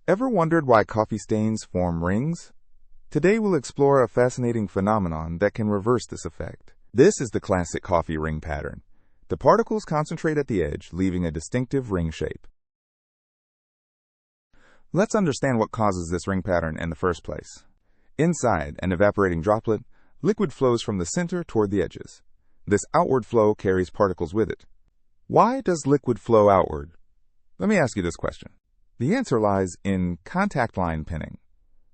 Ever wondered why coffee stains form rings? Today we'll explore a fascinating phenomenon that can reverse this effect. This is the classic coffee ring pattern. The particles concentrate at the edge, leaving a distinctive ring shape. Let's understand what causes this ring pattern in the first place. Inside an evaporating droplet, liquid flows from the center toward the edges. This outward flow carries particles with it. Why does liquid flow outward? Let me ask you this question. The answer lies in contact line pinning.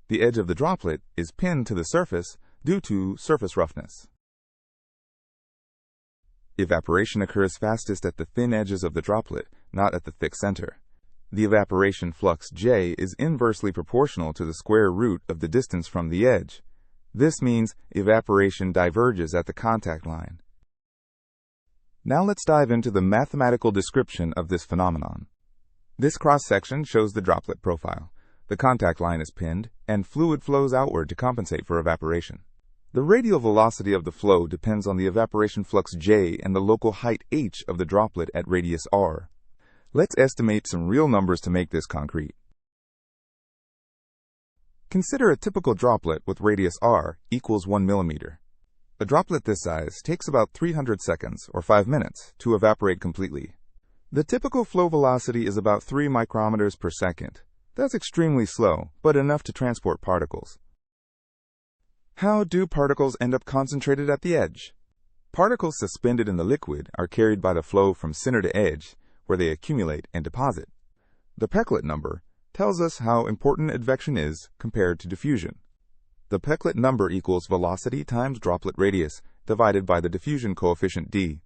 The edge of the droplet is pinned to the surface due to surface roughness. Evaporation occurs fastest at the thin edges of the droplet, not at the thick center. The evaporation flux J is inversely proportional to the square root of the distance from the edge. This means evaporation diverges at the contact line. Now let's dive into the mathematical description of this phenomenon. This cross-section shows the droplet profile. The contact line is pinned, and fluid flows outward to compensate for evaporation. The radial velocity of the flow depends on the evaporation flux J and the local height h of the droplet at radius r. Let's estimate some real numbers to make this concrete. Consider a typical droplet with radius r equals 1 millimeter. A droplet this size takes about 300 seconds, or 5 minutes, to evaporate completely. The typical flow velocity is about 3 micrometers per second. That's extremely slow, but enough to transport particles. How do particles end up concentrated at the edge? Particles suspended in the liquid are carried by the flow from center to edge, where they accumulate and deposit. The Pecklet number tells us how important advection is compared to diffusion. The Pecklet number equals velocity times droplet radius divided by the diffusion coefficient d.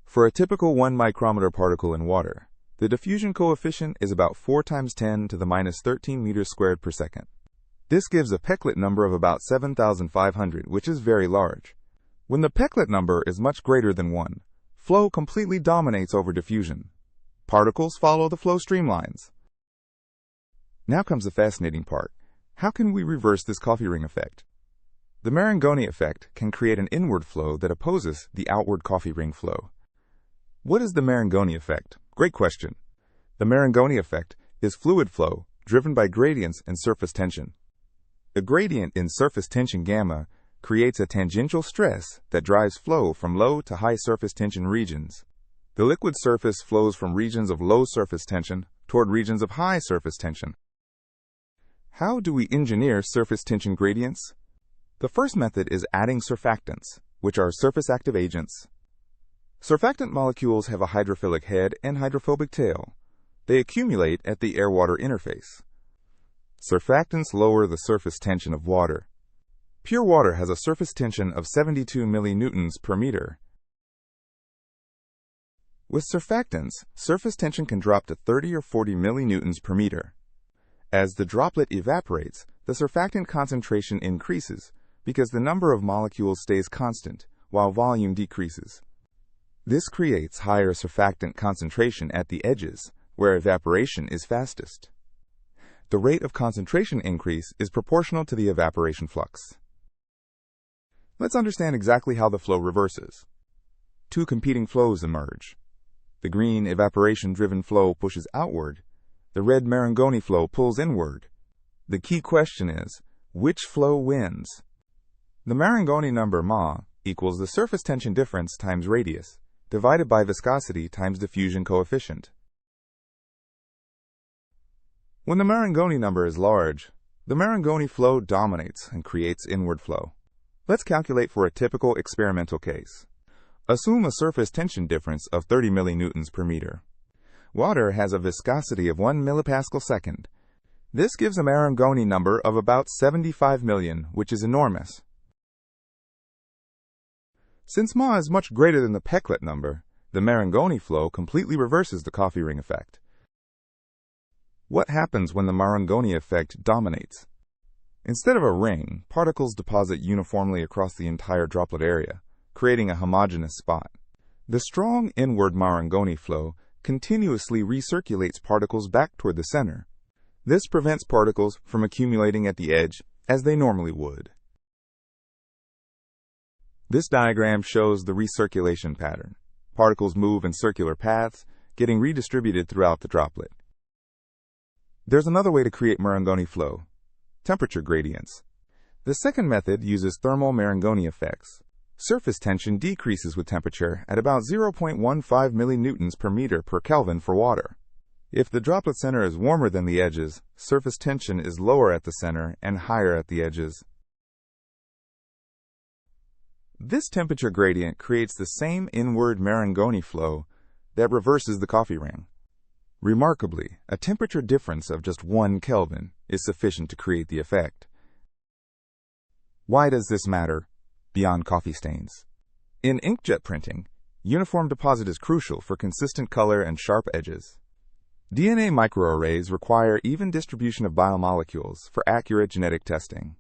For a typical 1 micrometer particle in water, the diffusion coefficient is about 4 times 10 to the minus 13 meters squared per second. This gives a Pecklet number of about 7,500, which is very large. When the Pecklet number is much greater than 1, flow completely dominates over diffusion. Particles follow the flow streamlines. Now comes the fascinating part. How can we reverse this coffee ring effect? The Marangoni effect can create an inward flow that opposes the outward coffee ring flow. What is the Marangoni effect? Great question. The Marangoni effect is fluid flow driven by gradients in surface tension. The gradient in surface tension gamma creates a tangential stress that drives flow from low to high surface tension regions. The liquid surface flows from regions of low surface tension toward regions of high surface tension. How do we engineer surface tension gradients? The first method is adding surfactants, which are surface active agents. Surfactant molecules have a hydrophilic head and hydrophobic tail. They accumulate at the air-water interface. Surfactants lower the surface tension of water. Pure water has a surface tension of 72 millinewtons per meter. With surfactants, surface tension can drop to 30 or 40 millinewtons per meter. As the droplet evaporates, the surfactant concentration increases because the number of molecules stays constant while volume decreases. This creates higher surfactant concentration at the edges, where evaporation is fastest. The rate of concentration increase is proportional to the evaporation flux. Let's understand exactly how the flow reverses. Two competing flows emerge. The green evaporation-driven flow pushes outward. The red Marangoni flow pulls inward. The key question is, which flow wins? The Marangoni number Ma equals the surface tension difference times radius, divided by viscosity times diffusion coefficient. When the Marangoni number is large, the Marangoni flow dominates and creates inward flow. Let's calculate for a typical experimental case. Assume a surface tension difference of 30 millinewtons per meter. Water has a viscosity of 1 millipascal second. This gives a Marangoni number of about 75 million, which is enormous. Since Ma is much greater than the Pecklet number, the Marangoni flow completely reverses the coffee ring effect. What happens when the Marangoni effect dominates? Instead of a ring, particles deposit uniformly across the entire droplet area, creating a homogeneous spot. The strong inward Marangoni flow continuously recirculates particles back toward the center. This prevents particles from accumulating at the edge as they normally would. This diagram shows the recirculation pattern. Particles move in circular paths, getting redistributed throughout the droplet. There's another way to create Marangoni flow: temperature gradients. The second method uses thermal Marangoni effects. Surface tension decreases with temperature at about 0.15 millinewtons per meter per Kelvin for water. If the droplet center is warmer than the edges, surface tension is lower at the center and higher at the edges. This temperature gradient creates the same inward Marangoni flow that reverses the coffee ring. Remarkably, a temperature difference of just 1 Kelvin is sufficient to create the effect. Why does this matter beyond coffee stains? In inkjet printing, uniform deposit is crucial for consistent color and sharp edges. DNA microarrays require even distribution of biomolecules for accurate genetic testing.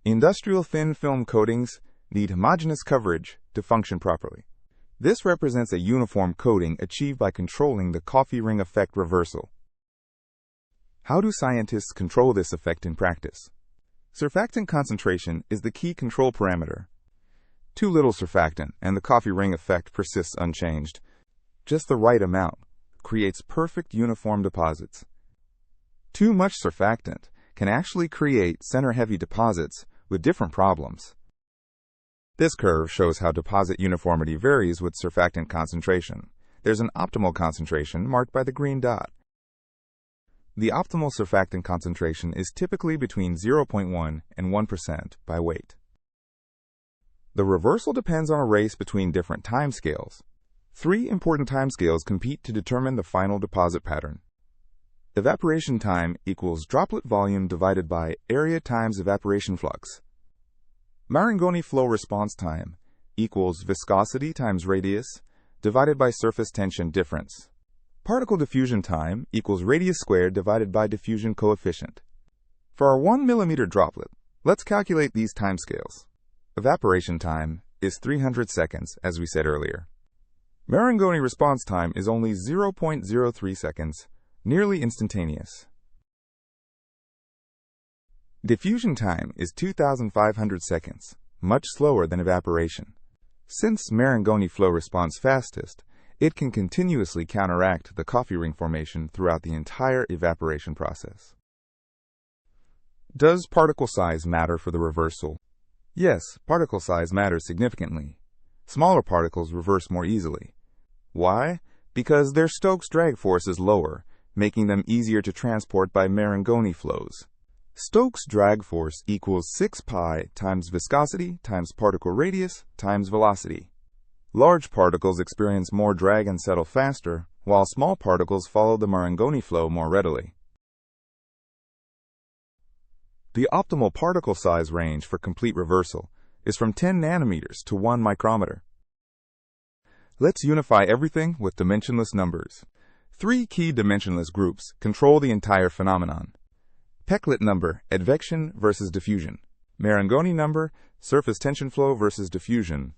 Industrial thin film coatings need homogeneous coverage to function properly. This represents a uniform coating achieved by controlling the coffee ring effect reversal. How do scientists control this effect in practice? Surfactant concentration is the key control parameter. Too little surfactant and the coffee ring effect persists unchanged. Just the right amount creates perfect uniform deposits. Too much surfactant can actually create center-heavy deposits with different problems. This curve shows how deposit uniformity varies with surfactant concentration. There's an optimal concentration marked by the green dot. The optimal surfactant concentration is typically between 0.1 and 1% by weight. The reversal depends on a race between different timescales. 3 important timescales compete to determine the final deposit pattern. Evaporation time equals droplet volume divided by area times evaporation flux. Marangoni flow response time equals viscosity times radius divided by surface tension difference. Particle diffusion time equals radius squared divided by diffusion coefficient. For our 1 millimeter droplet, let's calculate these timescales. Evaporation time is 300 seconds, as we said earlier. Marangoni response time is only 0.03 seconds, nearly instantaneous. Diffusion time is 2,500 seconds, much slower than evaporation. Since Marangoni flow responds fastest, it can continuously counteract the coffee ring formation throughout the entire evaporation process. Does particle size matter for the reversal? Yes, particle size matters significantly. Smaller particles reverse more easily. Why? Because their Stokes drag force is lower, making them easier to transport by Marangoni flows. Stokes drag force equals 6 pi times viscosity times particle radius times velocity. Large particles experience more drag and settle faster, while small particles follow the Marangoni flow more readily. The optimal particle size range for complete reversal is from 10 nanometers to 1 micrometer. Let's unify everything with dimensionless numbers. 3 key dimensionless groups control the entire phenomenon. Peclet number, advection versus diffusion. Marangoni number, surface tension flow versus diffusion.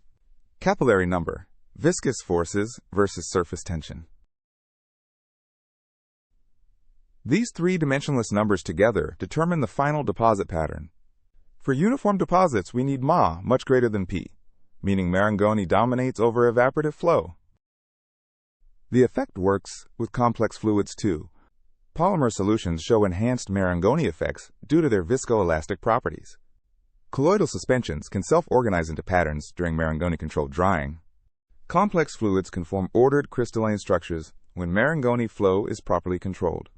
Capillary number, viscous forces versus surface tension. These 3 dimensionless numbers together determine the final deposit pattern. For uniform deposits, we need Ma much greater than P, meaning Marangoni dominates over evaporative flow. The effect works with complex fluids too. Polymer solutions show enhanced Marangoni effects due to their viscoelastic properties. Colloidal suspensions can self-organize into patterns during Marangoni-controlled drying. Complex fluids can form ordered crystalline structures when Marangoni flow is properly controlled.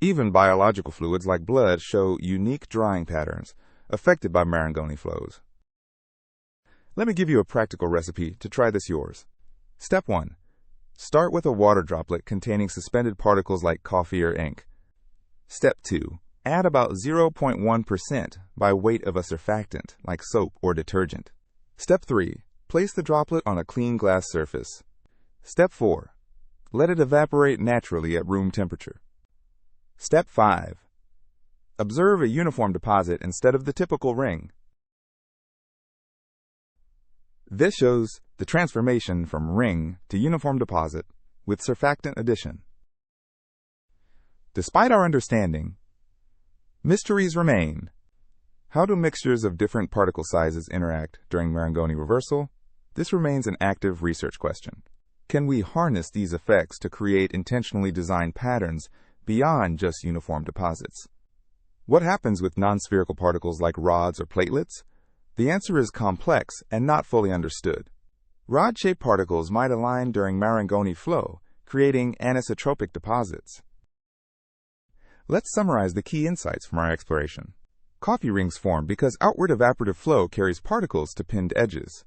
Even biological fluids like blood show unique drying patterns affected by Marangoni flows. Let me give you a practical recipe to try this yours. Step 1. Start with a water droplet containing suspended particles like coffee or ink. Step 2. Add about 0.1% by weight of a surfactant like soap or detergent. Step 3. Place the droplet on a clean glass surface. Step 4. Let it evaporate naturally at room temperature. Step 5. Observe a uniform deposit instead of the typical ring. This shows the transformation from ring to uniform deposit with surfactant addition. Despite our understanding, mysteries remain. How do mixtures of different particle sizes interact during Marangoni reversal? This remains an active research question. Can we harness these effects to create intentionally designed patterns beyond just uniform deposits. What happens with non-spherical particles like rods or platelets? The answer is complex and not fully understood. Rod-shaped particles might align during Marangoni flow, creating anisotropic deposits. Let's summarize the key insights from our exploration. Coffee rings form because outward evaporative flow carries particles to pinned edges.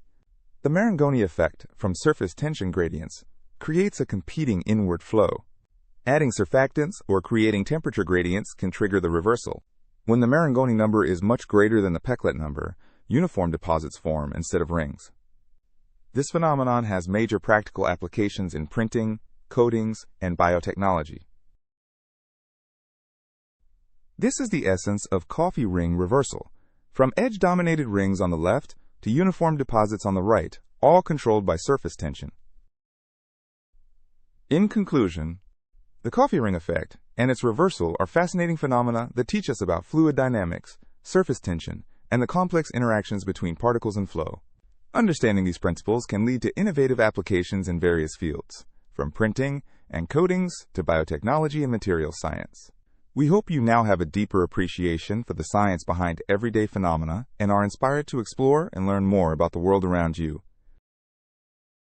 The Marangoni effect from surface tension gradients creates a competing inward flow. Adding surfactants or creating temperature gradients can trigger the reversal. When the Marangoni number is much greater than the Peclet number, uniform deposits form instead of rings. This phenomenon has major practical applications in printing, coatings, and biotechnology. This is the essence of coffee ring reversal, from edge-dominated rings on the left to uniform deposits on the right, all controlled by surface tension. In conclusion, the coffee ring effect and its reversal are fascinating phenomena that teach us about fluid dynamics, surface tension, and the complex interactions between particles and flow. Understanding these principles can lead to innovative applications in various fields, from printing and coatings to biotechnology and materials science. We hope you now have a deeper appreciation for the science behind everyday phenomena and are inspired to explore and learn more about the world around you.